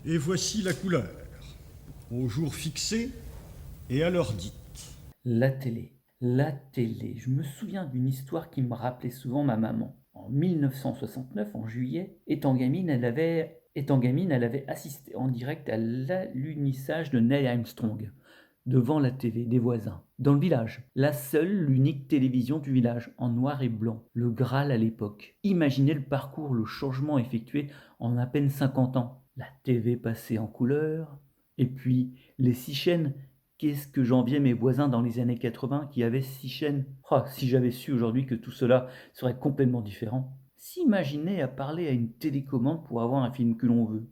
Et voici la couleur, au jour fixé et à l'heure dite. La télé, la télé. Je me souviens d'une histoire qui me rappelait souvent ma maman. En 1969, en juillet, étant gamine, elle avait assisté en direct à l'alunissage de Neil Armstrong, devant la télé des voisins, dans le village. La seule, l'unique télévision du village, en noir et blanc, le Graal à l'époque. Imaginez le parcours, le changement effectué en à peine 50 ans. La TV passée en couleur, et puis les 6 chaînes. Qu'est-ce que j'enviais mes voisins dans les années 80 qui avaient 6 chaînes. Oh, si j'avais su aujourd'hui que tout cela serait complètement différent. S'imaginer à parler à une télécommande pour avoir un film que l'on veut.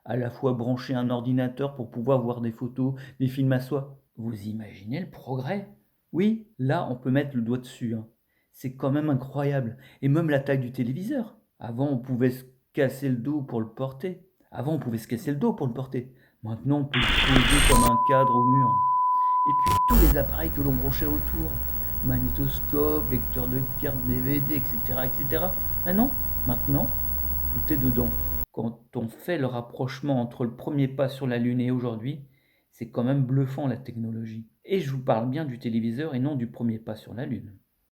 À la fois brancher un ordinateur pour pouvoir voir des photos, des films à soi. Vous imaginez le progrès? Oui, là on peut mettre le doigt dessus, hein. C'est quand même incroyable. Et même la taille du téléviseur. Avant on pouvait se casser le dos pour le porter. Avant on pouvait se casser le dos pour le porter. Maintenant on peut le poser comme un cadre au mur. Et puis tous les appareils que l'on branchait autour. Magnétoscope, lecteur de cartes DVD, etc. etc. Ah non, maintenant tout est dedans. Quand on fait le rapprochement entre le premier pas sur la Lune et aujourd'hui, c'est quand même bluffant la technologie. Et je vous parle bien du téléviseur et non du premier pas sur la Lune.